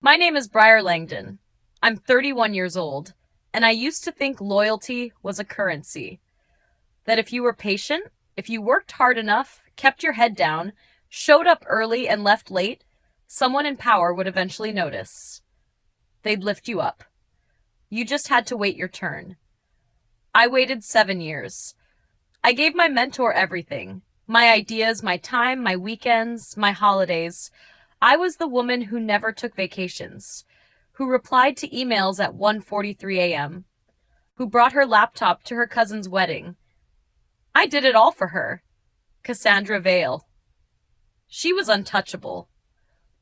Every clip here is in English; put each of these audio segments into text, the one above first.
My name is Briar Langdon. I'm 31 years old, and I used to think loyalty was a currency. That if you were patient, if you worked hard enough, kept your head down, showed up early and left late, someone in power would eventually notice. They'd lift you up. You just had to wait your turn. I waited 7 years. I gave my mentor everything. My ideas, my time, my weekends, my holidays. I was the woman who never took vacations, who replied to emails at 1:43 a.m., who brought her laptop to her cousin's wedding. I did it all for her. Cassandra Vale. She was untouchable.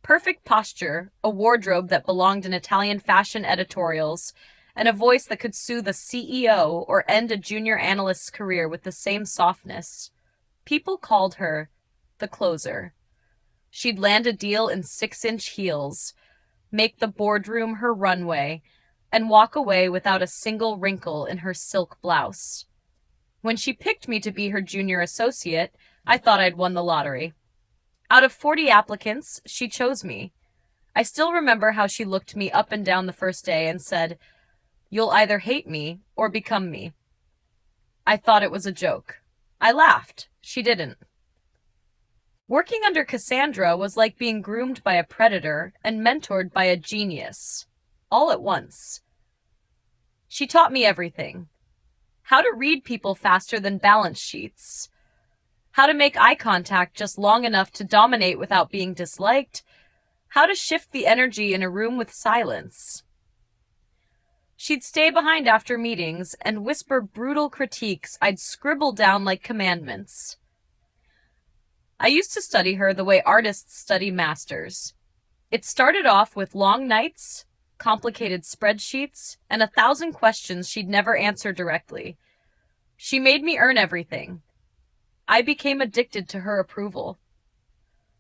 Perfect posture, a wardrobe that belonged in Italian fashion editorials, and a voice that could soothe a CEO or end a junior analyst's career with the same softness. People called her the closer. She'd land a deal in 6-inch heels, make the boardroom her runway, and walk away without a single wrinkle in her silk blouse. When she picked me to be her junior associate, I thought I'd won the lottery. Out of 40 applicants, she chose me. I still remember how she looked me up and down the first day and said, "You'll either hate me or become me." I thought it was a joke. I laughed. She didn't. Working under Cassandra was like being groomed by a predator and mentored by a genius, all at once. She taught me everything. How to read people faster than balance sheets. How to make eye contact just long enough to dominate without being disliked. How to shift the energy in a room with silence. She'd stay behind after meetings and whisper brutal critiques I'd scribble down like commandments. I used to study her the way artists study masters. It started off with long nights, complicated spreadsheets, and 1,000 questions she'd never answer directly. She made me earn everything. I became addicted to her approval.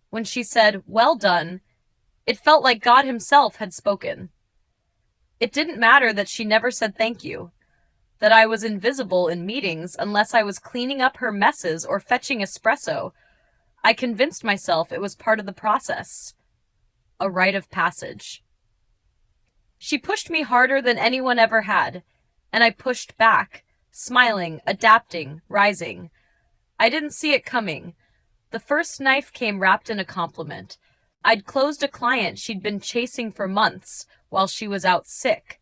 When she said, "Well done," it felt like God himself had spoken. It didn't matter that she never said thank you, that I was invisible in meetings unless I was cleaning up her messes or fetching espresso. I convinced myself it was part of the process, a rite of passage. She pushed me harder than anyone ever had, and I pushed back, smiling, adapting, rising. I didn't see it coming. The first knife came wrapped in a compliment. I'd closed a client she'd been chasing for months while she was out sick.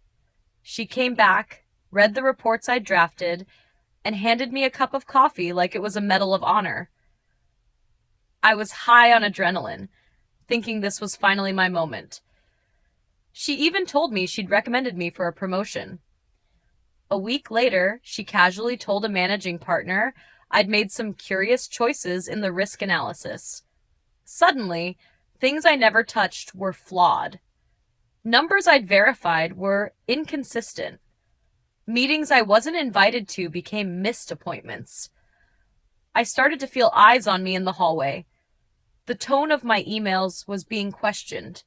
She came back, read the reports I'd drafted, and handed me a cup of coffee like it was a medal of honor. I was high on adrenaline, thinking this was finally my moment. She even told me she'd recommended me for a promotion. A week later, she casually told a managing partner I'd made some curious choices in the risk analysis. Suddenly, things I never touched were flawed. Numbers I'd verified were inconsistent. Meetings I wasn't invited to became missed appointments. I started to feel eyes on me in the hallway. The tone of my emails was being questioned.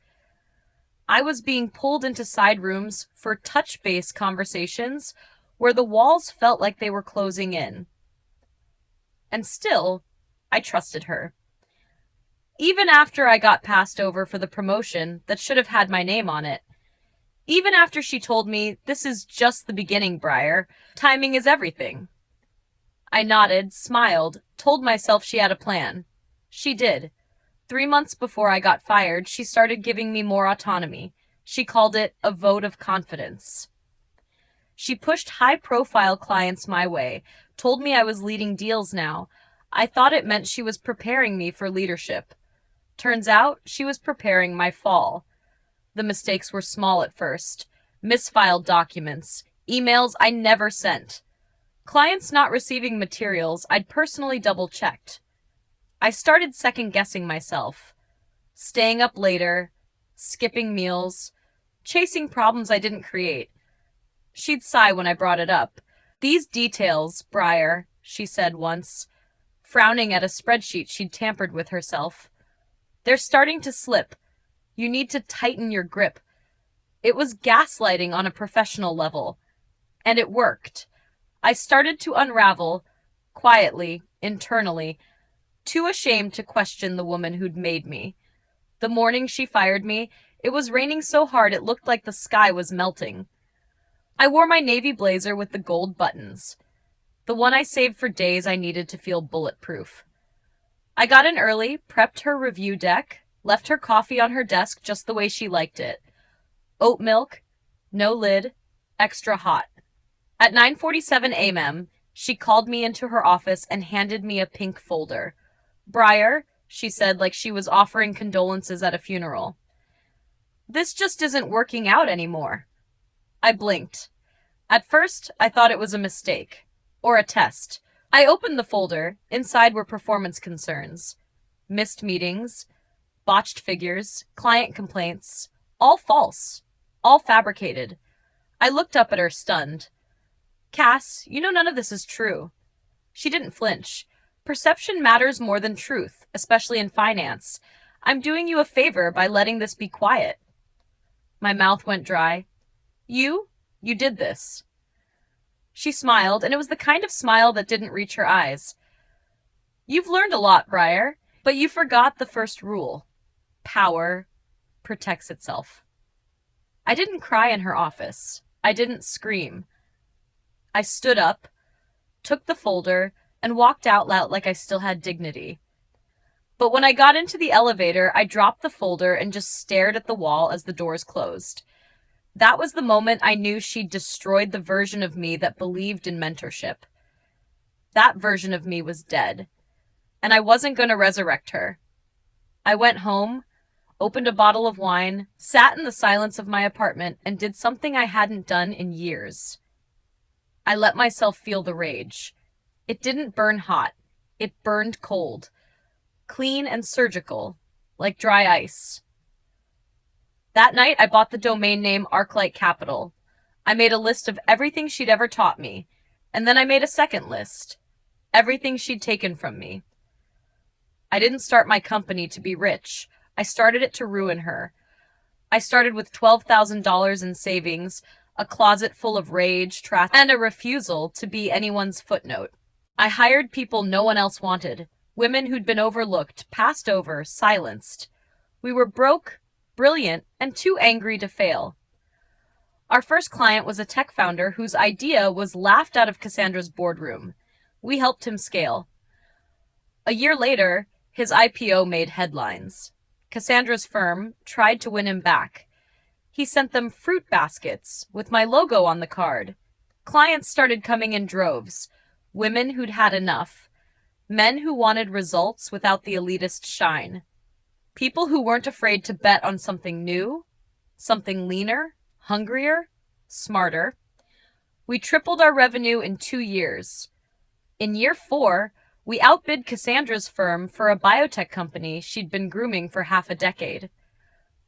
I was being pulled into side rooms for touch-based conversations where the walls felt like they were closing in. And still, I trusted her. Even after I got passed over for the promotion that should have had my name on it. Even after she told me, "This is just the beginning, Briar. Timing is everything." I nodded, smiled, told myself she had a plan. She did. 3 months before I got fired, she started giving me more autonomy. She called it a vote of confidence. She pushed high-profile clients my way, told me I was leading deals now. I thought it meant she was preparing me for leadership. Turns out, she was preparing my fall. The mistakes were small at first. Misfiled documents, emails I never sent. Clients not receiving materials I'd personally double-checked. I started second-guessing myself. Staying up later, skipping meals, chasing problems I didn't create. She'd sigh when I brought it up. "These details, Briar," she said once, frowning at a spreadsheet she'd tampered with herself. "They're starting to slip. You need to tighten your grip." It was gaslighting on a professional level. And it worked. I started to unravel, quietly, internally, too ashamed to question the woman who'd made me. The morning she fired me, It was raining so hard it looked like the sky was melting. I wore my navy blazer with the gold buttons, the one I saved for days I needed to feel bulletproof. I got in early, prepped her review deck, left her coffee on her desk just the way she liked it. Oat milk, no lid, extra hot. At 9:47 a.m., she called me into her office and handed me a pink folder. "Briar," she said like she was offering condolences at a funeral. "This just isn't working out anymore." I blinked. At first, I thought it was a mistake. Or a test. I opened the folder. Inside were performance concerns. Missed meetings, botched figures, client complaints. All false. All fabricated. I looked up at her, stunned. "Cass, you know none of this is true." She didn't flinch. "Perception matters more than truth, especially in finance. I'm doing you a favor by letting this be quiet." My mouth went dry. You did this." She smiled, and it was the kind of smile that didn't reach her eyes. "You've learned a lot, Briar, but you forgot the first rule. Power protects itself." I didn't cry in her office. I didn't scream. I stood up, took the folder, and walked out loud like I still had dignity. But when I got into the elevator, I dropped the folder and just stared at the wall as the doors closed. That was the moment I knew she'd destroyed the version of me that believed in mentorship. That version of me was dead, and I wasn't going to resurrect her. I went home, opened a bottle of wine, sat in the silence of my apartment, and did something I hadn't done in years. I let myself feel the rage. It didn't burn hot. It burned cold. Clean and surgical, like dry ice. That night, I bought the domain name ArcLight Capital. I made a list of everything she'd ever taught me, and then I made a second list. Everything she'd taken from me. I didn't start my company to be rich. I started it to ruin her. I started with $12,000 in savings, a closet full of rage, trash, and a refusal to be anyone's footnote. I hired people no one else wanted, women who'd been overlooked, passed over, silenced. We were broke, brilliant, and too angry to fail. Our first client was a tech founder whose idea was laughed out of Cassandra's boardroom. We helped him scale. A year later, his IPO made headlines. Cassandra's firm tried to win him back. He sent them fruit baskets with my logo on the card. Clients started coming in droves. Women who'd had enough. Men who wanted results without the elitist shine. People who weren't afraid to bet on something new, something leaner, hungrier, smarter. We tripled our revenue in 2 years. In year 4, we outbid Cassandra's firm for a biotech company she'd been grooming for half a decade.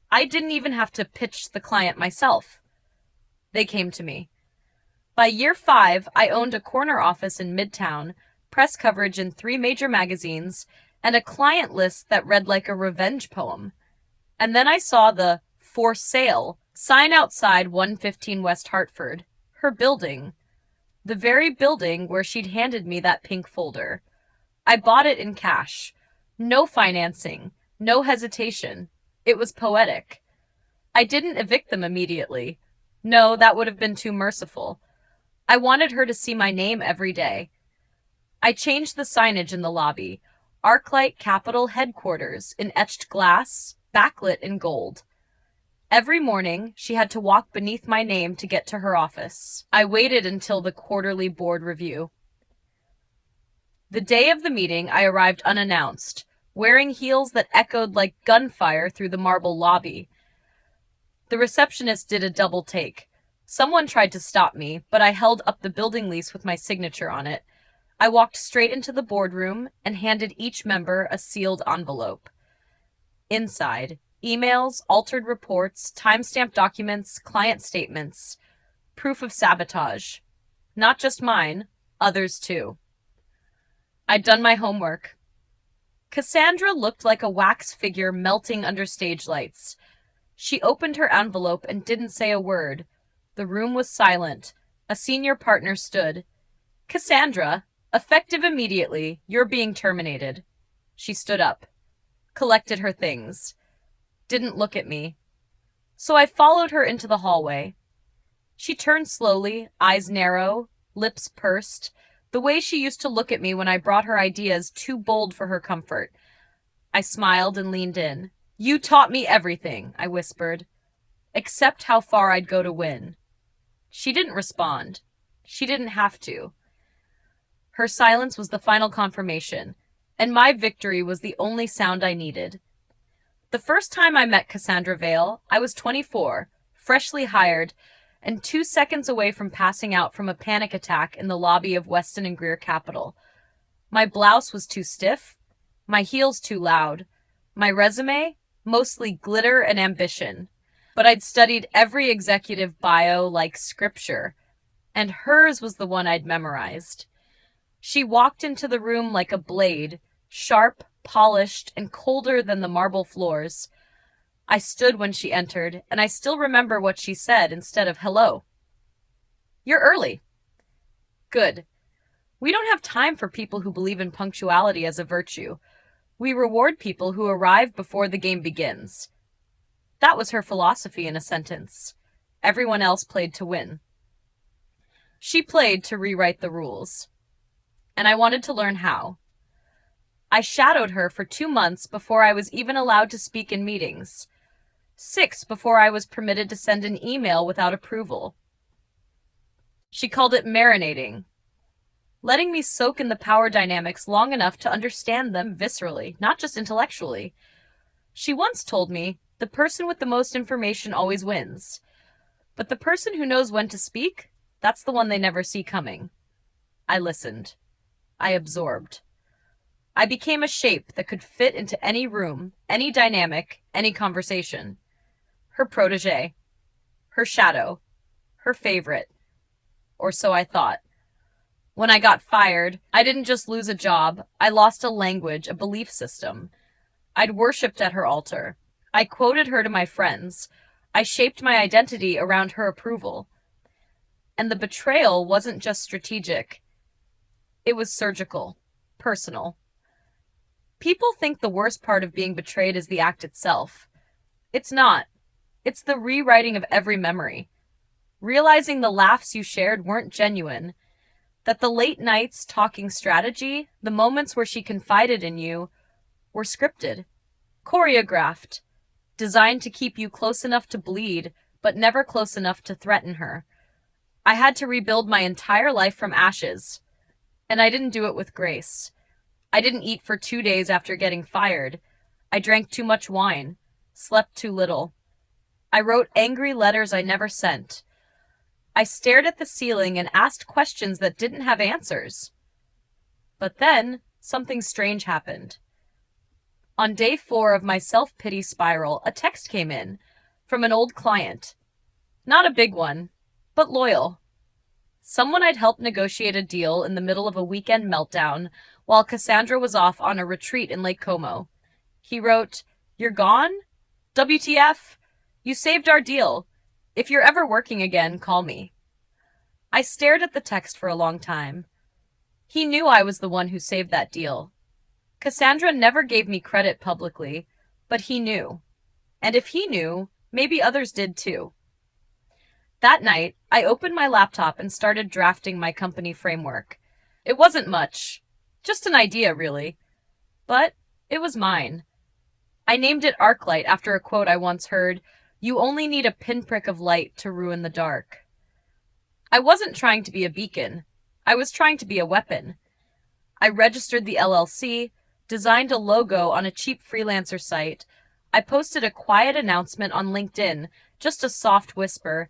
I didn't even have to pitch the client myself. They came to me. By year 5, I owned a corner office in Midtown, press coverage in 3 major magazines, and a client list that read like a revenge poem. And then I saw the "For Sale" sign outside 115 West Hartford, her building. The very building where she'd handed me that pink folder. I bought it in cash. No financing, no hesitation. It was poetic. I didn't evict them immediately. No, that would have been too merciful. I wanted her to see my name every day. I changed the signage in the lobby. ArcLight Capital Headquarters in etched glass, backlit in gold. Every morning, she had to walk beneath my name to get to her office. I waited until the quarterly board review. The day of the meeting, I arrived unannounced, wearing heels that echoed like gunfire through the marble lobby. The receptionist did a double take. Someone tried to stop me, but I held up the building lease with my signature on it. I walked straight into the boardroom and handed each member a sealed envelope. Inside, emails, altered reports, timestamped documents, client statements, proof of sabotage. Not just mine, others too. I'd done my homework. Cassandra looked like a wax figure melting under stage lights. She opened her envelope and didn't say a word. The room was silent. A senior partner stood. "Cassandra, effective immediately, you're being terminated." She stood up, collected her things, didn't look at me. So I followed her into the hallway. She turned slowly, eyes narrow, lips pursed, the way she used to look at me when I brought her ideas too bold for her comfort. I smiled and leaned in. You taught me everything, I whispered, except how far I'd go to win. She didn't respond. She didn't have to. Her silence was the final confirmation, and my victory was the only sound I needed. The first time I met Cassandra Vale, I was 24, freshly hired, and 2 seconds away from passing out from a panic attack in the lobby of Weston and Greer Capital. My blouse was too stiff, my heels too loud, my resume, mostly glitter and ambition. But I'd studied every executive bio like scripture, and hers was the one I'd memorized. She walked into the room like a blade, sharp, polished, and colder than the marble floors. I stood when she entered, and I still remember what she said instead of hello. You're early. Good. We don't have time for people who believe in punctuality as a virtue. We reward people who arrive before the game begins. That was her philosophy in a sentence. Everyone else played to win. She played to rewrite the rules. And I wanted to learn how. I shadowed her for 2 months before I was even allowed to speak in meetings. 6 before I was permitted to send an email without approval. She called it marinating, letting me soak in the power dynamics long enough to understand them viscerally, not just intellectually. She once told me, the person with the most information always wins. But the person who knows when to speak, that's the one they never see coming. I listened. I absorbed. I became a shape that could fit into any room, any dynamic, any conversation. Her protege. Her shadow. Her favorite. Or so I thought. When I got fired, I didn't just lose a job, I lost a language, a belief system. I'd worshipped at her altar. I quoted her to my friends. I shaped my identity around her approval. And the betrayal wasn't just strategic. It was surgical, personal. People think the worst part of being betrayed is the act itself. It's not. It's the rewriting of every memory. Realizing the laughs you shared weren't genuine. That the late nights talking strategy, the moments where she confided in you, were scripted, choreographed, designed to keep you close enough to bleed, but never close enough to threaten her. I had to rebuild my entire life from ashes, and I didn't do it with grace. I didn't eat for 2 days after getting fired. I drank too much wine, slept too little. I wrote angry letters I never sent. I stared at the ceiling and asked questions that didn't have answers. But then, something strange happened. On day 4 of my self-pity spiral, a text came in from an old client. Not a big one, but loyal. Someone I'd helped negotiate a deal in the middle of a weekend meltdown while Cassandra was off on a retreat in Lake Como. He wrote, "You're gone? WTF? You saved our deal. If you're ever working again, call me." I stared at the text for a long time. He knew I was the one who saved that deal. Cassandra never gave me credit publicly, but he knew. And if he knew, maybe others did too. That night, I opened my laptop and started drafting my company framework. It wasn't much, just an idea really, but it was mine. I named it Arclight after a quote I once heard, "You only need a pinprick of light to ruin the dark." I wasn't trying to be a beacon. I was trying to be a weapon. I registered the LLC, designed a logo on a cheap freelancer site. I posted a quiet announcement on LinkedIn, just a soft whisper,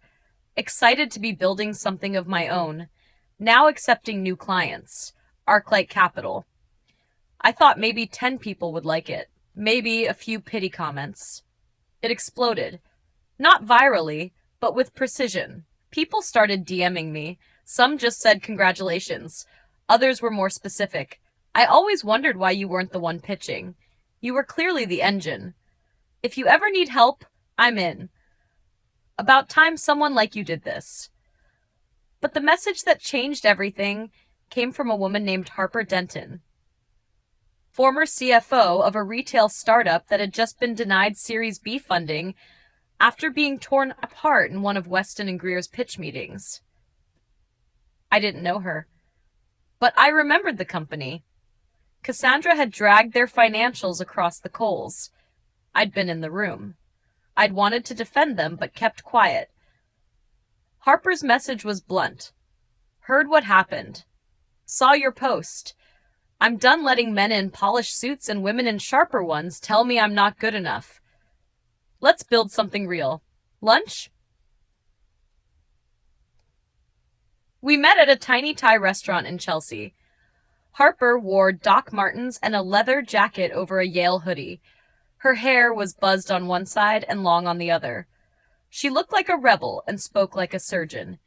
excited to be building something of my own, now accepting new clients, Arclight Capital. I thought maybe 10 people would like it, maybe a few pity comments. It exploded. Not virally, but with precision. People started DMing me. Some just said congratulations. Others were more specific. I always wondered why you weren't the one pitching. You were clearly the engine. If you ever need help, I'm in. About time someone like you did this. But the message that changed everything came from a woman named Harper Denton, former CFO of a retail startup that had just been denied Series B funding after being torn apart in one of Weston and Greer's pitch meetings. I didn't know her, but I remembered the company. Cassandra had dragged their financials across the coals. I'd been in the room. I'd wanted to defend them, but kept quiet. Harper's message was blunt. Heard what happened. Saw your post. I'm done letting men in polished suits and women in sharper ones tell me I'm not good enough. Let's build something real. Lunch? We met at a tiny Thai restaurant in Chelsea. Harper wore Doc Martens and a leather jacket over a Yale hoodie. Her hair was buzzed on one side and long on the other. She looked like a rebel and spoke like a surgeon.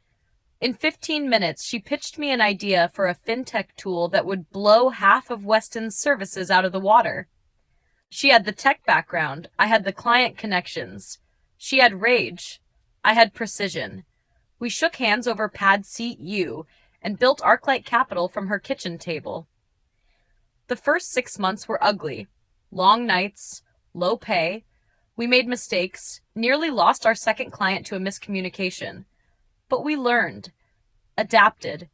In 15 minutes, she pitched me an idea for a fintech tool that would blow half of Weston's services out of the water. She had the tech background. I had the client connections. She had rage. I had precision. We shook hands over Pad Seat U and built Arclight Capital from her kitchen table. The first 6 months were ugly. Long nights, low pay. We made mistakes, nearly lost our second client to a miscommunication. But we learned, adapted,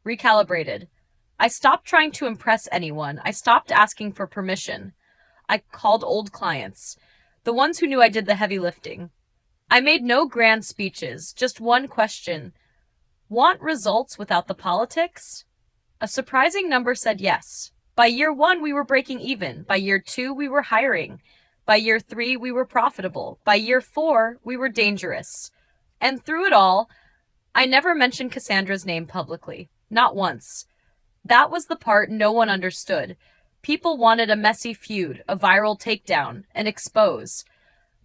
recalibrated. I stopped trying to impress anyone. I stopped asking for permission. I called old clients, the ones who knew I did the heavy lifting. I made no grand speeches, just one question. Want results without the politics? A surprising number said yes. By year 1, we were breaking even. By year 2, we were hiring. By year 3, we were profitable. By year 4, we were dangerous. And through it all, I never mentioned Cassandra's name publicly. Not once. That was the part no one understood. People wanted a messy feud, a viral takedown, an expose.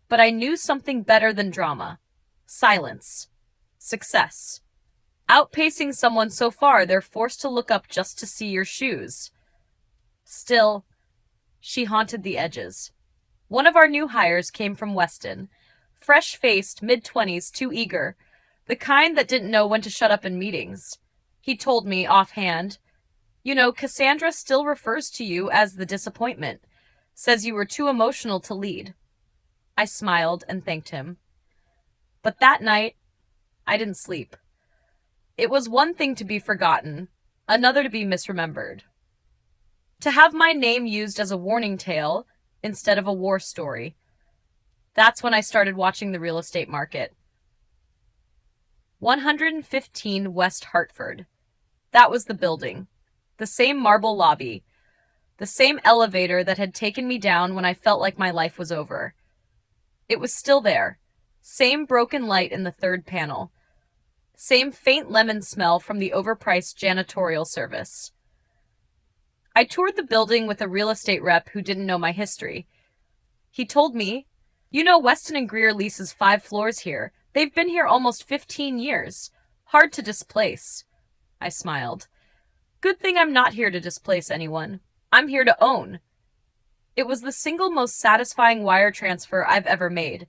But I knew something better than drama. Silence. Success. Outpacing someone so far they're forced to look up just to see your shoes. Still, she haunted the edges. One of our new hires came from Weston. Fresh-faced, mid-20s, too eager. The kind that didn't know when to shut up in meetings. He told me, offhand, "You know, Cassandra still refers to you as the disappointment. Says you were too emotional to lead." I smiled and thanked him. But that night, I didn't sleep. It was one thing to be forgotten, another to be misremembered. To have my name used as a warning tale instead of a war story. That's when I started watching the real estate market. 115 West Hartford. That was the building. The same marble lobby. The same elevator that had taken me down when I felt like my life was over. It was still there. Same broken light in the third panel. Same faint lemon smell from the overpriced janitorial service. I toured the building with a real estate rep who didn't know my history. He told me, "You know, Weston and Greer leases 5 floors here. They've been here almost 15 years. Hard to displace." I smiled. Good thing I'm not here to displace anyone. I'm here to own. It was the single most satisfying wire transfer I've ever made.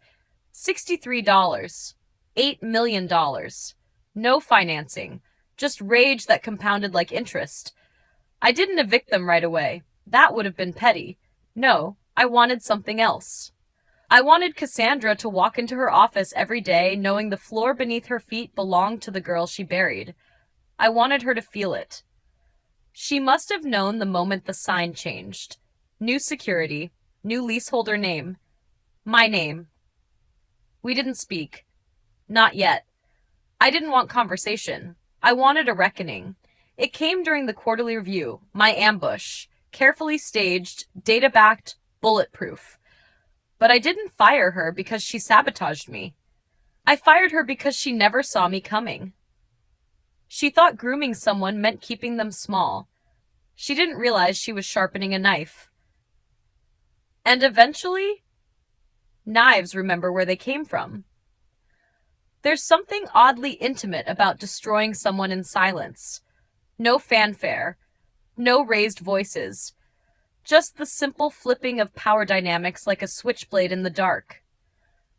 $63. $8 million. No financing. Just rage that compounded like interest. I didn't evict them right away. That would have been petty. No, I wanted something else. I wanted Cassandra to walk into her office every day knowing the floor beneath her feet belonged to the girl she buried. I wanted her to feel it. She must have known the moment the sign changed. New security, new leaseholder name. My name. We didn't speak. Not yet. I didn't want conversation. I wanted a reckoning. It came during the quarterly review, my ambush. Carefully staged, data-backed, bulletproof. But I didn't fire her because she sabotaged me. I fired her because she never saw me coming. She thought grooming someone meant keeping them small. She didn't realize she was sharpening a knife. And eventually, knives remember where they came from. There's something oddly intimate about destroying someone in silence. No fanfare, no raised voices. Just the simple flipping of power dynamics like a switchblade in the dark.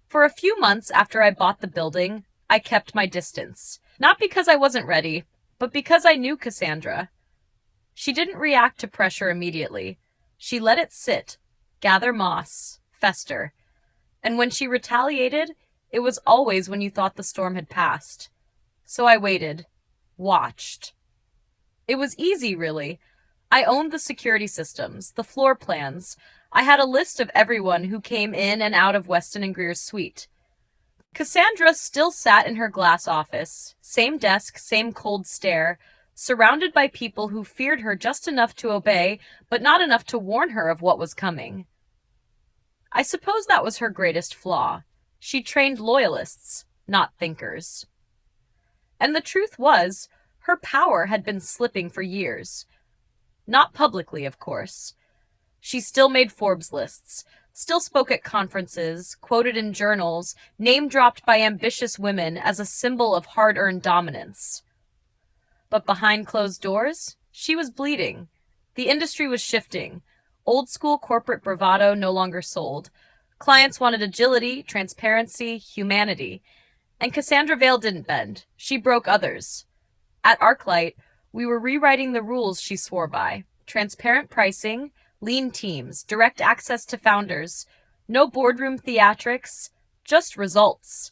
For a few months after I bought the building, I kept my distance. Not because I wasn't ready, but because I knew Cassandra. She didn't react to pressure immediately. She let it sit, gather moss, fester. And when she retaliated, It was always when you thought the storm had passed. So I waited, watched. It was easy, really. I owned the security systems, the floor plans. I had a list of everyone who came in and out of Weston and Greer's suite. Cassandra still sat in her glass office, same desk, same cold stare, surrounded by people who feared her just enough to obey, but not enough to warn her of what was coming. I suppose that was her greatest flaw. She trained loyalists, not thinkers. And the truth was, her power had been slipping for years. Not publicly, of course. She still made Forbes lists, still spoke at conferences, quoted in journals, name-dropped by ambitious women as a symbol of hard-earned dominance. But behind closed doors, she was bleeding. The industry was shifting. Old-school corporate bravado no longer sold. Clients wanted agility, transparency, humanity. And Cassandra Vale didn't bend. She broke others. At ArcLight, we were rewriting the rules she swore by. Transparent pricing, lean teams, direct access to founders, no boardroom theatrics, just results.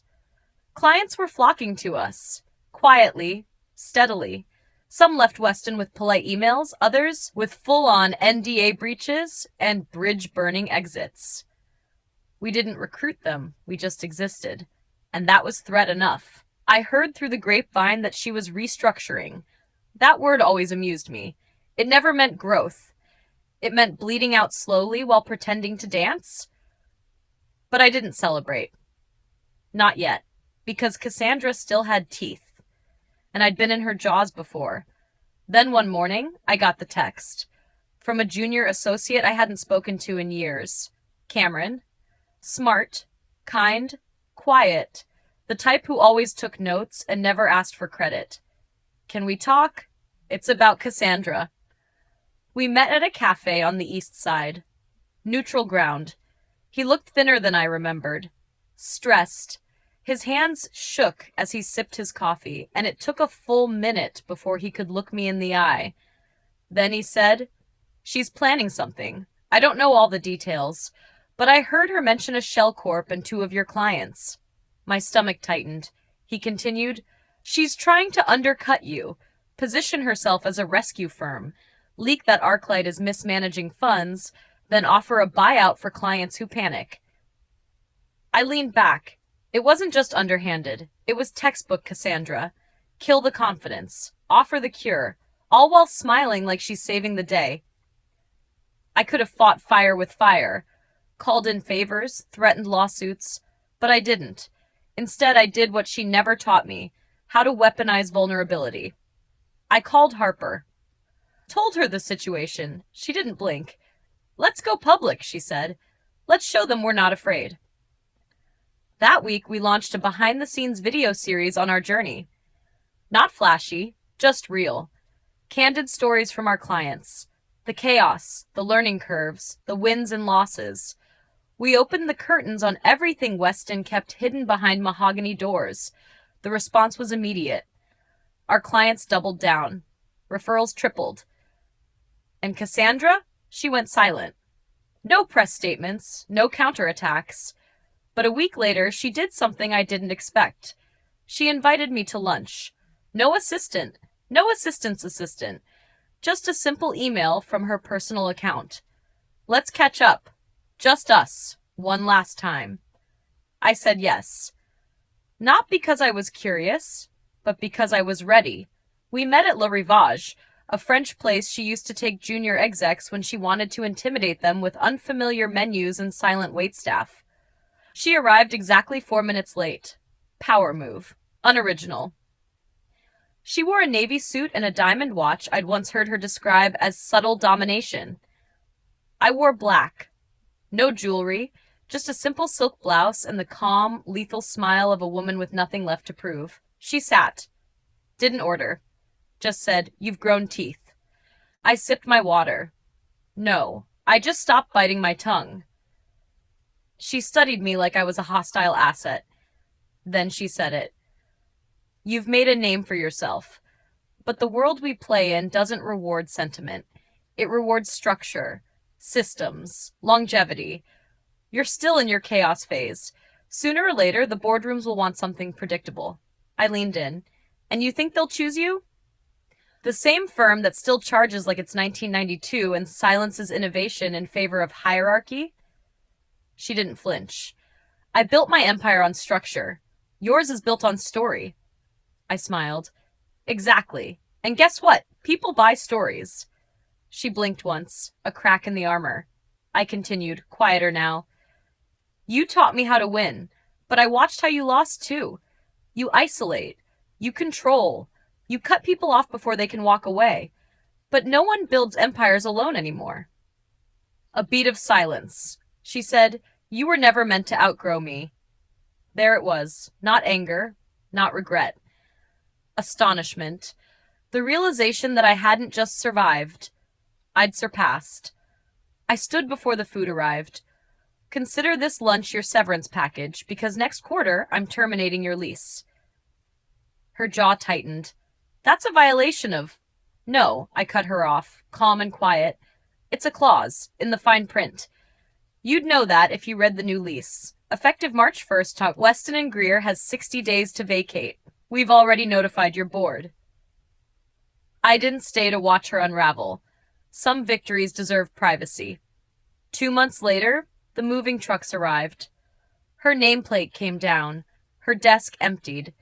Clients were flocking to us, quietly, steadily. Some left Weston with polite emails, others with full-on NDA breaches and bridge-burning exits. We didn't recruit them, we just existed. And that was threat enough. I heard through the grapevine that she was restructuring. That word always amused me. It never meant growth. It meant bleeding out slowly while pretending to dance. But I didn't celebrate. Not yet, because Cassandra still had teeth. And I'd been in her jaws before. Then one morning, I got the text. From a junior associate I hadn't spoken to in years. Cameron. Smart, kind, quiet, the type who always took notes and never asked for credit. Can we talk? It's about Cassandra. We met at a cafe on the east side. Neutral ground. He looked thinner than I remembered. Stressed. His hands shook as he sipped his coffee, and it took a full minute before he could look me in the eye. Then he said, "She's planning something. I don't know all the details, but I heard her mention a shell corp and 2 of your clients." My stomach tightened. He continued, "She's trying to undercut you, position herself as a rescue firm, leak that ArcLight is mismanaging funds, then offer a buyout for clients who panic." I leaned back. It wasn't just underhanded. It was textbook Cassandra. Kill the confidence. Offer the cure. All while smiling like she's saving the day. I could have fought fire with fire, called in favors, threatened lawsuits, but I didn't. Instead, I did what she never taught me, how to weaponize vulnerability. I called Harper. Told her the situation. She didn't blink. "Let's go public," she said. "Let's show them we're not afraid." That week, we launched a behind-the-scenes video series on our journey. Not flashy, just real. Candid stories from our clients. The chaos, the learning curves, the wins and losses. We opened the curtains on everything Weston kept hidden behind mahogany doors. The response was immediate. Our clients doubled down. Referrals tripled. And Cassandra? She went silent. No press statements, no counterattacks. But a week later, she did something I didn't expect. She invited me to lunch. No assistant, no assistant's assistant. Just a simple email from her personal account. "Let's catch up. Just us. One last time." I said yes. Not because I was curious, but because I was ready. We met at Le Rivage, a French place she used to take junior execs when she wanted to intimidate them with unfamiliar menus and silent waitstaff. She arrived exactly 4 minutes late. Power move. Unoriginal. She wore a navy suit and a diamond watch I'd once heard her describe as subtle domination. I wore black. No jewelry, just a simple silk blouse and the calm, lethal smile of a woman with nothing left to prove. She sat. Didn't order. Just said, "You've grown teeth." I sipped my water. No, I just stopped biting my tongue. She studied me like I was a hostile asset. Then she said it. "You've made a name for yourself. But the world we play in doesn't reward sentiment. It rewards structure, systems, longevity. You're still in your chaos phase, Sooner or later, the boardrooms will want something predictable. I leaned in. And you think they'll choose you? The same firm that still charges like it's 1992 and silences innovation in favor of hierarchy? She didn't flinch. I built my empire on structure. Yours is built on story. I smiled. Exactly. And guess what? People buy stories. She blinked once, a crack in the armor. I continued, quieter now. You taught me how to win, but I watched how you lost too. You isolate. You control. You cut people off before they can walk away. But no one builds empires alone anymore. A beat of silence. She said, You were never meant to outgrow me. There it was. Not anger. Not regret. Astonishment. The realization that I hadn't just survived. I'd surpassed. I stood before the food arrived. Consider this lunch your severance package, because next quarter I'm terminating your lease. Her jaw tightened. That's a violation of... No, I cut her off, calm and quiet. It's a clause, in the fine print. You'd know that if you read the new lease. Effective March 1st, Weston and Greer has 60 days to vacate. We've already notified your board. I didn't stay to watch her unravel. Some victories deserve privacy. 2 months later, the moving trucks arrived. Her nameplate came down, her desk emptied,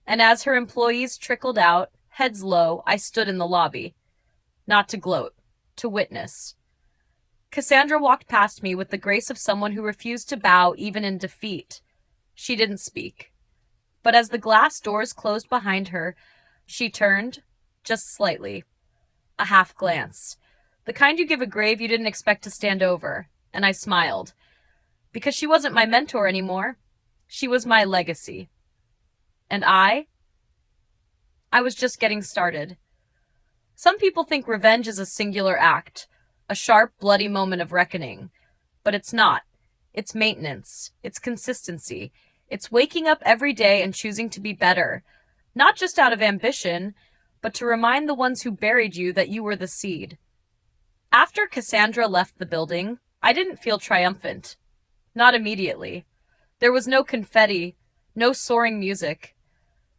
and as her employees trickled out, heads low, I stood in the lobby. Not to gloat, to witness. Cassandra walked past me with the grace of someone who refused to bow even in defeat. She didn't speak. But as the glass doors closed behind her, she turned, just slightly. A half glance. The kind you give a grave you didn't expect to stand over, and I smiled. Because she wasn't my mentor anymore. She was my legacy. And I was just getting started. Some people think revenge is a singular act, a sharp, bloody moment of reckoning. But it's not. It's maintenance. It's consistency. It's waking up every day and choosing to be better. Not just out of ambition, but to remind the ones who buried you that you were the seed. After Cassandra left the building, I didn't feel triumphant. Not immediately. There was no confetti, no soaring music.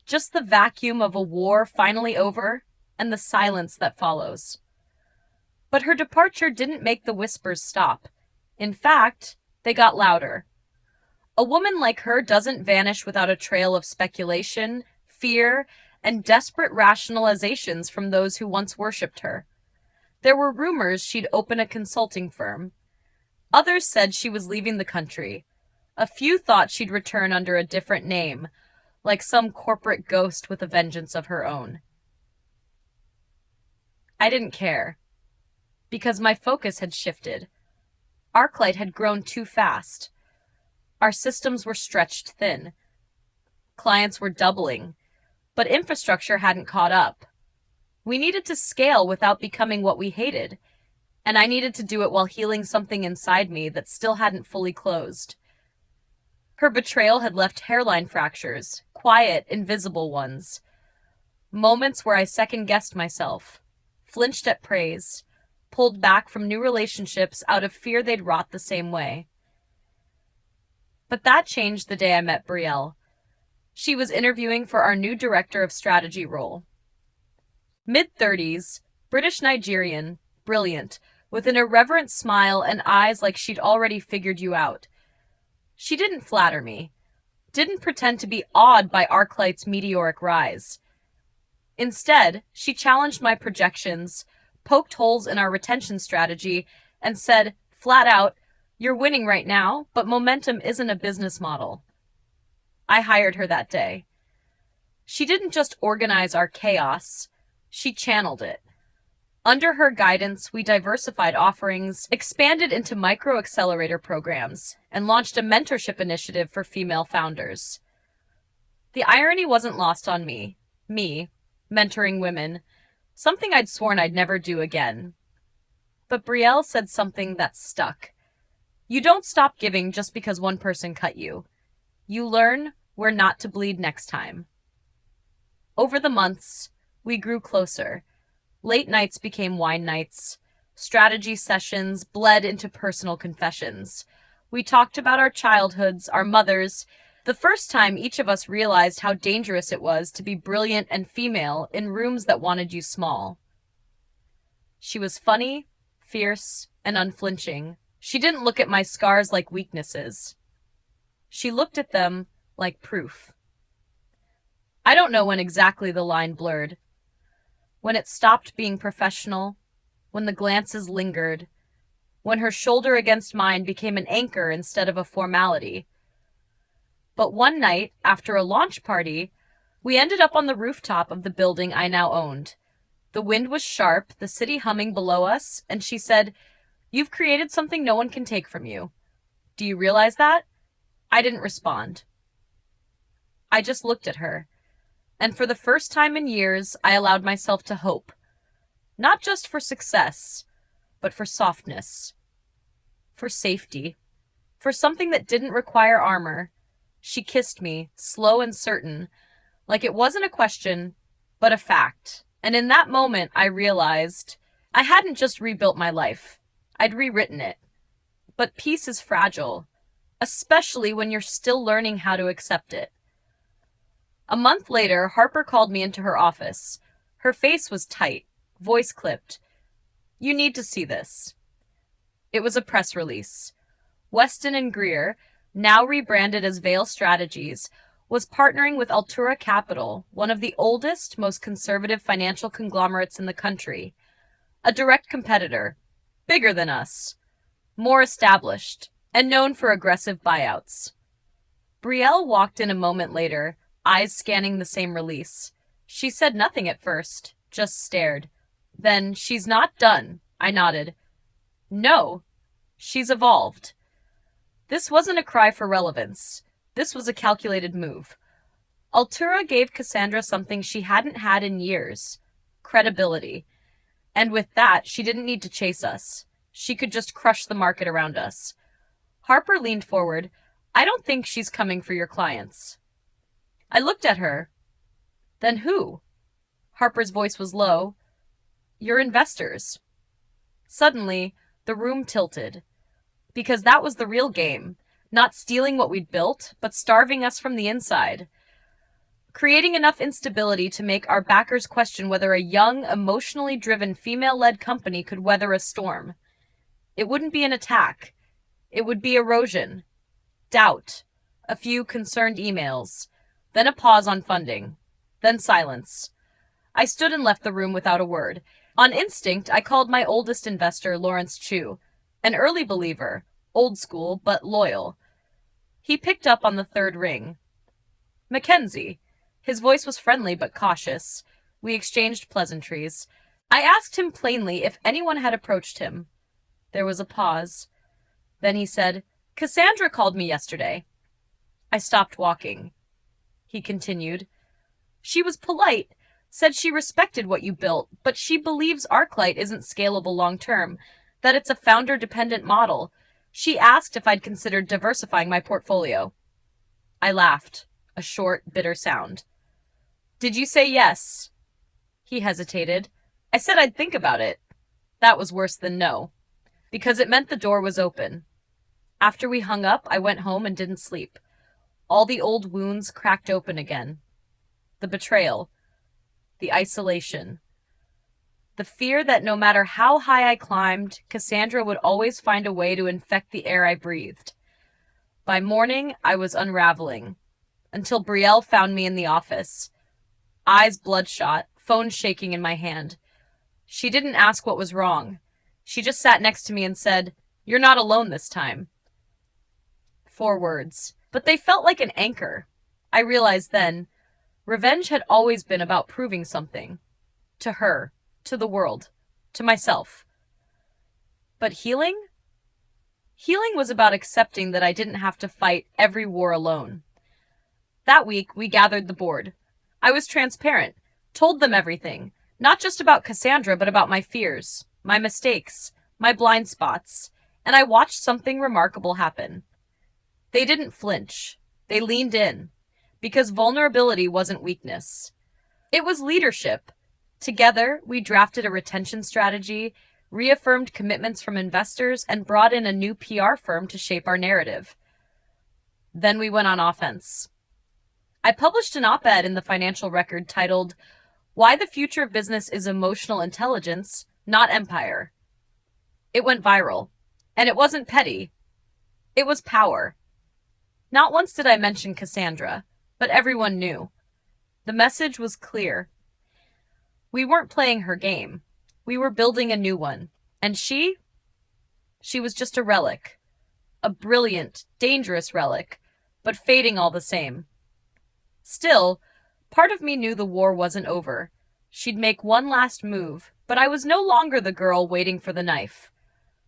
Just the vacuum of a war finally over and the silence that follows. But her departure didn't make the whispers stop. In fact, they got louder. A woman like her doesn't vanish without a trail of speculation, fear, and desperate rationalizations from those who once worshipped her. There were rumors she'd open a consulting firm. Others said she was leaving the country. A few thought she'd return under a different name, like some corporate ghost with a vengeance of her own. I didn't care, because my focus had shifted. Arclight had grown too fast. Our systems were stretched thin. Clients were doubling, but infrastructure hadn't caught up. We needed to scale without becoming what we hated, and I needed to do it while healing something inside me that still hadn't fully closed. Her betrayal had left hairline fractures, quiet, invisible ones. Moments where I second-guessed myself, flinched at praise, pulled back from new relationships out of fear they'd rot the same way. But that changed the day I met Brielle. She was interviewing for our new director of strategy role. Mid-30s, British Nigerian, brilliant, with an irreverent smile and eyes like she'd already figured you out. She didn't flatter me, didn't pretend to be awed by Arclight's meteoric rise. Instead, she challenged my projections, poked holes in our retention strategy, and said, flat out, "You're winning right now, but momentum isn't a business model." I hired her that day. She didn't just organize our chaos, she channeled it. Under her guidance, we diversified offerings, expanded into micro-accelerator programs, and launched a mentorship initiative for female founders. The irony wasn't lost on me, mentoring women, something I'd sworn I'd never do again. But Brielle said something that stuck. You don't stop giving just because one person cut you. You learn where not to bleed next time. Over the months, we grew closer. Late nights became wine nights. Strategy sessions bled into personal confessions. We talked about our childhoods, our mothers, the first time each of us realized how dangerous it was to be brilliant and female in rooms that wanted you small. She was funny, fierce, and unflinching. She didn't look at my scars like weaknesses. She looked at them like proof. I don't know when exactly the line blurred. When it stopped being professional, when the glances lingered, when her shoulder against mine became an anchor instead of a formality. But one night, after a launch party, we ended up on the rooftop of the building I now owned. The wind was sharp, the city humming below us, and she said, "You've created something no one can take from you. Do you realize that?" I didn't respond. I just looked at her, and for the first time in years, I allowed myself to hope. Not just for success, but for softness, for safety, for something that didn't require armor. She kissed me, slow and certain, like it wasn't a question, but a fact. And in that moment, I realized I hadn't just rebuilt my life. I'd rewritten it. But peace is fragile, especially when you're still learning how to accept it. A month later, Harper called me into her office. Her face was tight, voice clipped. "You need to see this." It was a press release. Weston and Greer, now rebranded as Vale Strategies, was partnering with Altura Capital, one of the oldest, most conservative financial conglomerates in the country. A direct competitor, bigger than us, more established, and known for aggressive buyouts. Brielle walked in a moment later, eyes scanning the same release. She said nothing at first, just stared. Then, "She's not done," I nodded. "No, she's evolved." This wasn't a cry for relevance. This was a calculated move. Altura gave Cassandra something she hadn't had in years: credibility. And with that, she didn't need to chase us. She could just crush the market around us. Harper leaned forward. "I don't think she's coming for your clients." I looked at her. "Then who?" Harper's voice was low. "Your investors." Suddenly, the room tilted. Because that was the real game. Not stealing what we'd built, but starving us from the inside. Creating enough instability to make our backers question whether a young, emotionally driven, female-led company could weather a storm. It wouldn't be an attack. It would be erosion. Doubt. A few concerned emails. Then a pause on funding. Then silence. I stood and left the room without a word. On instinct, I called my oldest investor, Lawrence Chu, an early believer, old school, but loyal. He picked up on the third ring. "Mackenzie." His voice was friendly but cautious. We exchanged pleasantries. I asked him plainly if anyone had approached him. There was a pause. Then he said, "Cassandra called me yesterday." I stopped walking. He continued. "She was polite, said she respected what you built, but she believes ArcLight isn't scalable long-term, that it's a founder-dependent model. She asked if I'd considered diversifying my portfolio." I laughed, a short, bitter sound. "Did you say yes?" He hesitated. "I said I'd think about it." That was worse than no, because it meant the door was open. After we hung up, I went home and didn't sleep. All the old wounds cracked open again. The betrayal. The isolation. The fear that no matter how high I climbed, Cassandra would always find a way to infect the air I breathed. By morning, I was unraveling, until Brielle found me in the office. Eyes bloodshot, phone shaking in my hand. She didn't ask what was wrong. She just sat next to me and said, "You're not alone this time." 4 words, but they felt like an anchor. I realized then, revenge had always been about proving something. To her, to the world, to myself. But healing? Healing was about accepting that I didn't have to fight every war alone. That week, we gathered the board. I was transparent, told them everything, not just about Cassandra, but about my fears, my mistakes, my blind spots, and I watched something remarkable happen. They didn't flinch. They leaned in, because vulnerability wasn't weakness. It was leadership. Together, we drafted a retention strategy, reaffirmed commitments from investors, and brought in a new PR firm to shape our narrative. Then we went on offense. I published an op-ed in the Financial Record titled, "Why the Future of Business is Emotional Intelligence, Not Empire." It went viral. And it wasn't petty. It was power. Not once did I mention Cassandra, but everyone knew. The message was clear. We weren't playing her game. We were building a new one. And she was just a relic. A brilliant, dangerous relic, but fading all the same. Still, part of me knew the war wasn't over. She'd make one last move, but I was no longer the girl waiting for the knife.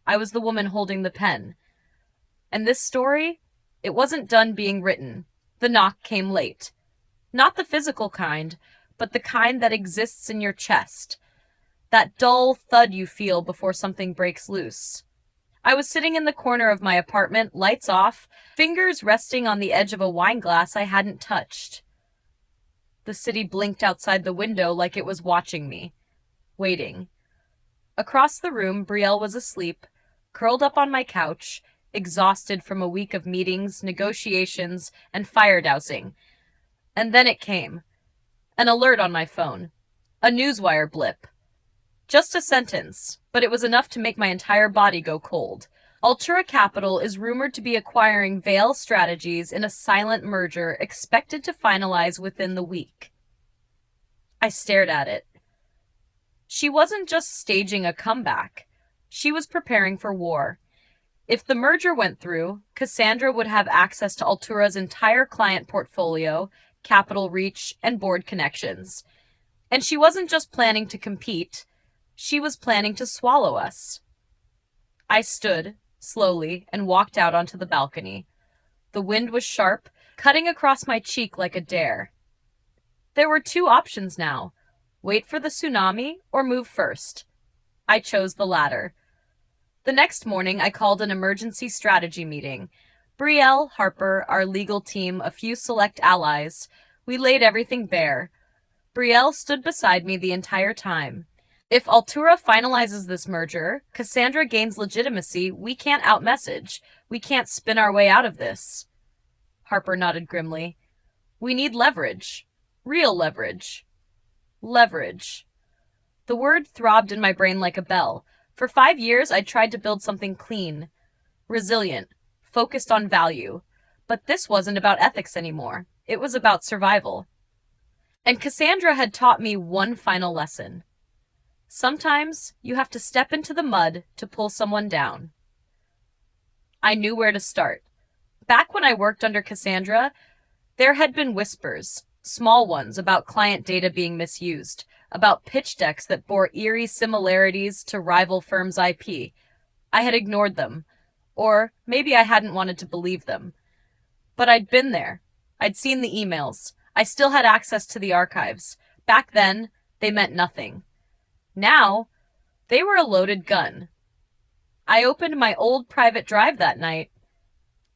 I was the woman holding the pen. And this story, it wasn't done being written. The knock came late. Not the physical kind, but the kind that exists in your chest. That dull thud you feel before something breaks loose. I was sitting in the corner of my apartment, lights off, fingers resting on the edge of a wine glass I hadn't touched. The city blinked outside the window like it was watching me, waiting. Across the room, Brielle was asleep, curled up on my couch, exhausted from a week of meetings, negotiations, and fire dousing. And then it came. An alert on my phone. A newswire blip. Just a sentence, but it was enough to make my entire body go cold. Altura Capital is rumored to be acquiring Veil Strategies in a silent merger expected to finalize within the week. I stared at it. She wasn't just staging a comeback. She was preparing for war. If the merger went through, Cassandra would have access to Altura's entire client portfolio, capital reach, and board connections. And she wasn't just planning to compete. She was planning to swallow us. I stood, slowly, and walked out onto the balcony. The wind was sharp, cutting across my cheek like a dare. There were two options now. Wait for the tsunami or move first. I chose the latter. The next morning, I called an emergency strategy meeting. Brielle, Harper, our legal team, a few select allies. We laid everything bare. Brielle stood beside me the entire time. If Altura finalizes this merger, Cassandra gains legitimacy, we can't outmessage. We can't spin our way out of this. Harper nodded grimly. We need leverage. Real leverage. Leverage. The word throbbed in my brain like a bell. For 5 years, I'd tried to build something clean, resilient, focused on value. But this wasn't about ethics anymore. It was about survival. And Cassandra had taught me one final lesson. Sometimes you have to step into the mud to pull someone down. I knew where to start. Back when I worked under Cassandra, there had been whispers, small ones, about client data being misused, about pitch decks that bore eerie similarities to rival firms' IP. I had ignored them, or maybe I hadn't wanted to believe them. But I'd been there. I'd seen the emails. I still had access to the archives. Back then, they meant nothing. Now, they were a loaded gun. I opened my old private drive that night,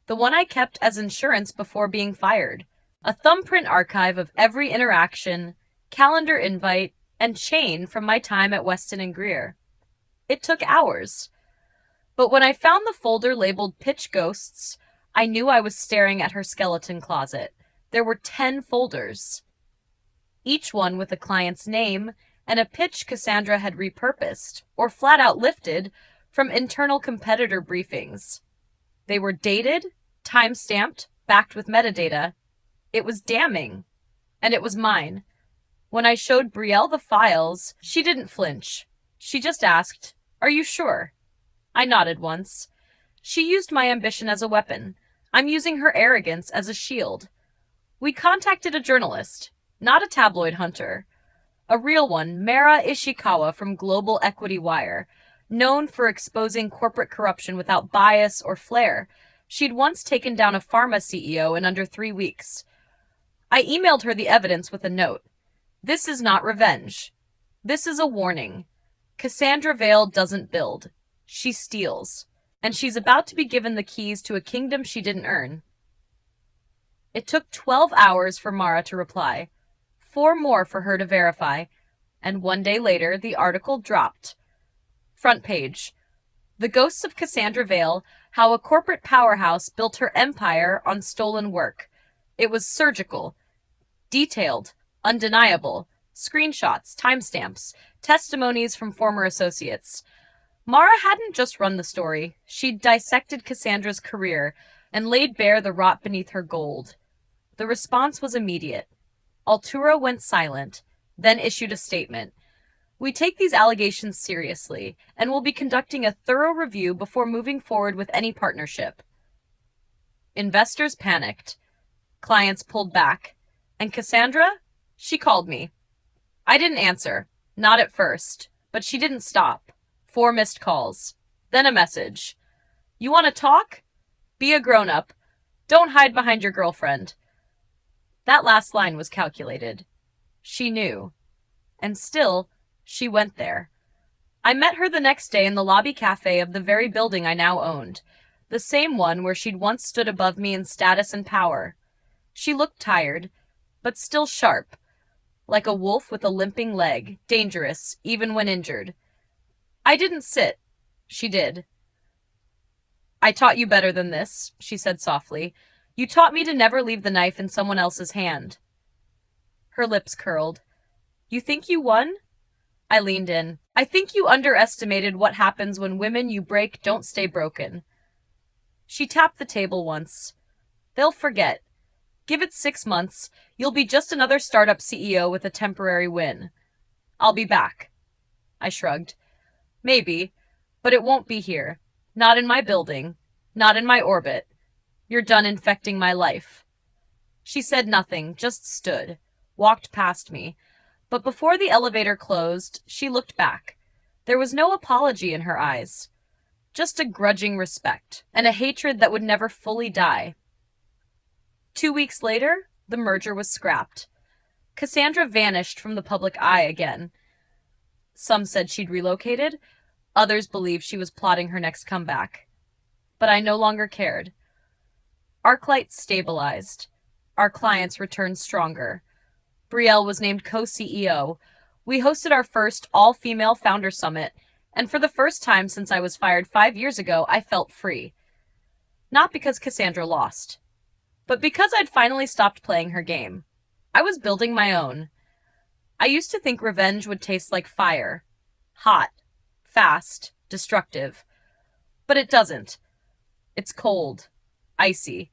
the one I kept as insurance before being fired, a thumbprint archive of every interaction, calendar invite, and chain from my time at Weston and Greer. It took hours. But when I found the folder labeled Pitch Ghosts, I knew I was staring at her skeleton closet. There were 10 folders, each one with a client's name and a pitch Cassandra had repurposed, or flat out lifted, from internal competitor briefings. They were dated, time-stamped, backed with metadata. It was damning. And it was mine. When I showed Brielle the files, she didn't flinch. She just asked, "Are you sure?" I nodded once. She used my ambition as a weapon. I'm using her arrogance as a shield. We contacted a journalist, not a tabloid hunter. A real one, Mara Ishikawa from Global Equity Wire, known for exposing corporate corruption without bias or flair. She'd once taken down a pharma CEO in under 3 weeks. I emailed her the evidence with a note. This is not revenge. This is a warning. Cassandra Veil doesn't build. She steals. And she's about to be given the keys to a kingdom she didn't earn. It took 12 hours for Mara to reply. 4 more for her to verify. And 1 day later, the article dropped. Front page. The Ghosts of Cassandra Vale, How a Corporate Powerhouse Built Her Empire on Stolen Work. It was surgical, detailed, undeniable. Screenshots, timestamps, testimonies from former associates. Mara hadn't just run the story. She'd dissected Cassandra's career and laid bare the rot beneath her gold. The response was immediate. Altura went silent, then issued a statement. We take these allegations seriously and will be conducting a thorough review before moving forward with any partnership. Investors panicked. Clients pulled back. And Cassandra? She called me. I didn't answer. Not at first. But she didn't stop. 4 missed calls. Then a message. You want to talk? Be a grown-up. Don't hide behind your girlfriend. That last line was calculated. She knew. And still, she went there. I met her the next day in the lobby cafe of the very building I now owned. The same one where she'd once stood above me in status and power. She looked tired, but still sharp. Like a wolf with a limping leg, dangerous, even when injured. I didn't sit. She did. I taught you better than this, she said softly. You taught me to never leave the knife in someone else's hand. Her lips curled. You think you won? I leaned in. I think you underestimated what happens when women you break don't stay broken. She tapped the table once. They'll forget. Give it 6 months. You'll be just another startup CEO with a temporary win. I'll be back. I shrugged. Maybe, but it won't be here. Not in my building. Not in my orbit. You're done infecting my life. She said nothing, just stood, walked past me. But before the elevator closed, she looked back. There was no apology in her eyes. Just a grudging respect, and a hatred that would never fully die. 2 weeks later, the merger was scrapped. Cassandra vanished from the public eye again. Some said she'd relocated. Others believed she was plotting her next comeback. But I no longer cared. Arclight stabilized. Our clients returned stronger. Brielle was named co-CEO. We hosted our first all-female founder summit, and for the first time since I was fired 5 years ago, I felt free. Not because Cassandra lost, but because I'd finally stopped playing her game. I was building my own. I used to think revenge would taste like fire. Hot, fast, destructive. But it doesn't. It's cold, icy.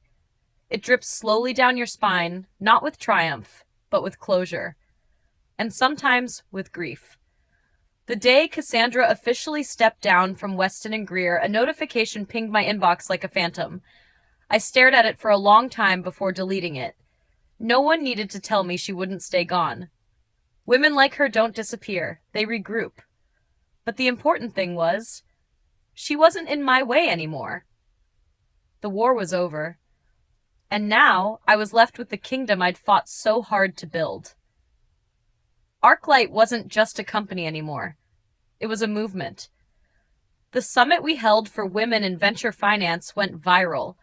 It drips slowly down your spine, not with triumph, but with closure. And sometimes with grief. The day Cassandra officially stepped down from Weston and Greer, a notification pinged my inbox like a phantom. I stared at it for a long time before deleting it. No one needed to tell me she wouldn't stay gone. Women like her don't disappear, they regroup. But the important thing was, she wasn't in my way anymore. The war was over. And now I was left with the kingdom I'd fought so hard to build. Arclight wasn't just a company anymore. It was a movement. The summit we held for women in venture finance went viral.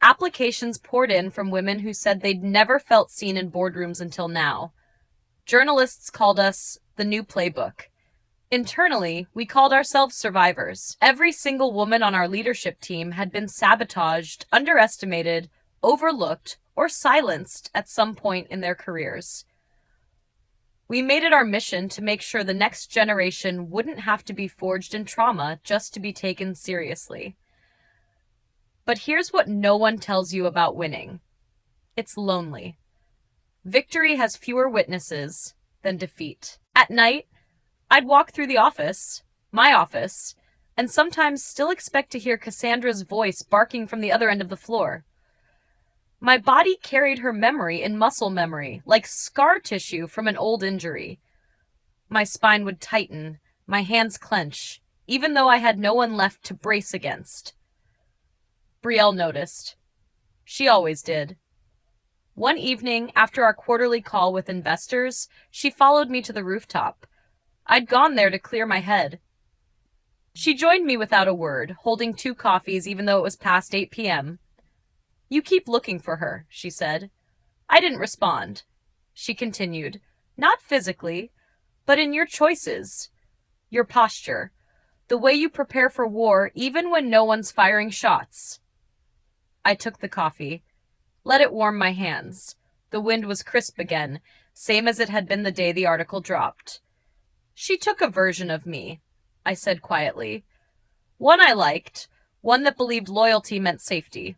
Applications poured in from women who said they'd never felt seen in boardrooms until now. Journalists called us the new playbook. Internally, we called ourselves survivors. Every single woman on our leadership team had been sabotaged, underestimated, overlooked, or silenced at some point in their careers. We made it our mission to make sure the next generation wouldn't have to be forged in trauma just to be taken seriously. But here's what no one tells you about winning. It's lonely. Victory has fewer witnesses than defeat. At night, I'd walk through the office, my office, and sometimes still expect to hear Cassandra's voice barking from the other end of the floor. My body carried her memory in muscle memory, like scar tissue from an old injury. My spine would tighten, my hands clench, even though I had no one left to brace against. Brielle noticed. She always did. One evening, after our quarterly call with investors, she followed me to the rooftop. I'd gone there to clear my head. She joined me without a word, holding 2 coffees even though it was past 8 p.m. You keep looking for her, she said. I didn't respond. She continued, not physically, but in your choices, your posture, The way you prepare for war even when no one's firing shots. I took the coffee, let it warm my hands. The wind was crisp again, same as it had been the day the article dropped. She took a version of me, I said quietly. One I liked, one that believed loyalty meant safety.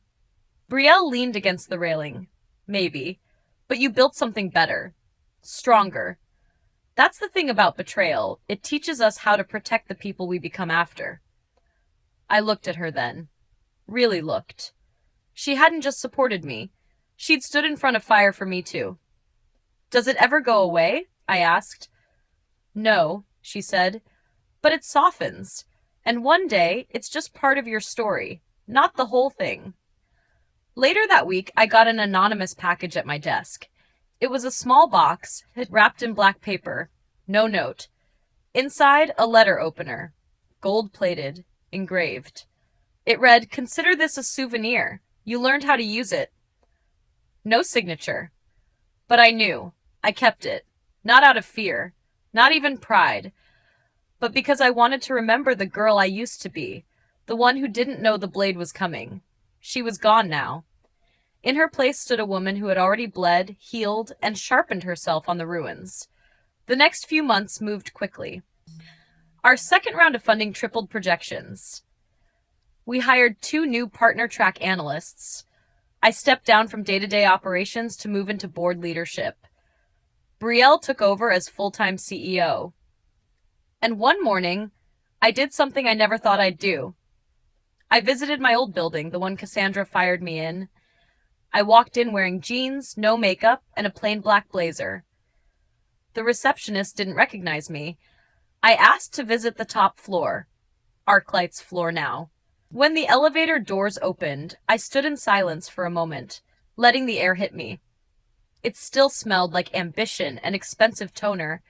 Brielle leaned against the railing. Maybe. But you built something better. Stronger. That's the thing about betrayal. It teaches us how to protect the people we become after. I looked at her then. Really looked. She hadn't just supported me. She'd stood in front of fire for me too. Does it ever go away? I asked. No, she said. But it softens. And one day, it's just part of your story, not the whole thing. Later that week, I got an anonymous package at my desk. It was a small box, wrapped in black paper. No note. Inside, a letter opener. Gold-plated. Engraved. It read, "Consider this a souvenir. You learned how to use it." No signature. But I knew. I kept it. Not out of fear. Not even pride. But because I wanted to remember the girl I used to be. The one who didn't know the blade was coming. She was gone now. In her place stood a woman who had already bled, healed, and sharpened herself on the ruins. The next few months moved quickly. Our second round of funding tripled projections. We hired 2 new partner track analysts. I stepped down from day-to-day operations to move into board leadership. Brielle took over as full-time CEO. And one morning, I did something I never thought I'd do. I visited my old building, the one Cassandra fired me in. I walked in wearing jeans, no makeup, and a plain black blazer. The receptionist didn't recognize me. I asked to visit the top floor, ArcLight's floor now. When the elevator doors opened, I stood in silence for a moment, letting the air hit me. It still smelled like ambition and expensive toner.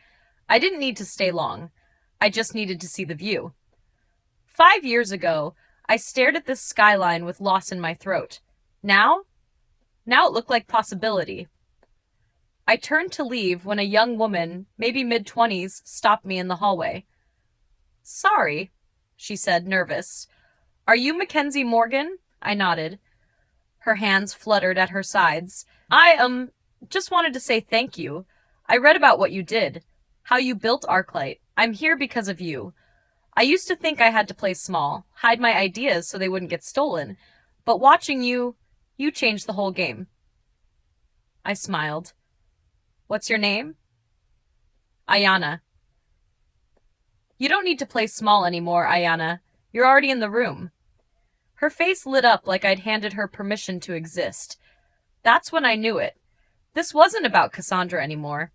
I didn't need to stay long. I just needed to see the view. 5 years ago, I stared at this skyline with loss in my throat. Now it looked like possibility. I turned to leave when a young woman, maybe mid-20s, stopped me in the hallway. "Sorry," she said, nervous. "Are you Mackenzie Morgan?" I nodded. Her hands fluttered at her sides. I just wanted to say thank you. I read about what you did, how you built ArcLight. I'm here because of you. I used to think I had to play small, hide my ideas so they wouldn't get stolen. But watching you changed the whole game." I smiled. "What's your name?" "Ayana." "You don't need to play small anymore, Ayana. You're already in the room." Her face lit up like I'd handed her permission to exist. That's when I knew it. This wasn't about Cassandra anymore.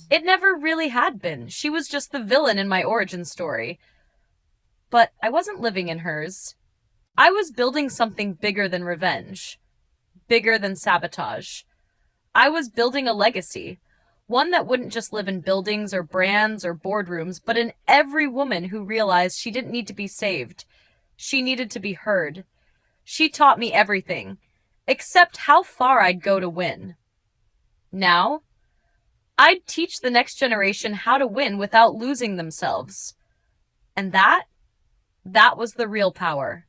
It never really had been. She was just the villain in my origin story. But I wasn't living in hers. I was building something bigger than revenge. Bigger than sabotage. I was building a legacy. One that wouldn't just live in buildings or brands or boardrooms, but in every woman who realized she didn't need to be saved. She needed to be heard. She taught me everything, except how far I'd go to win. Now, I'd teach the next generation how to win without losing themselves. And that was the real power.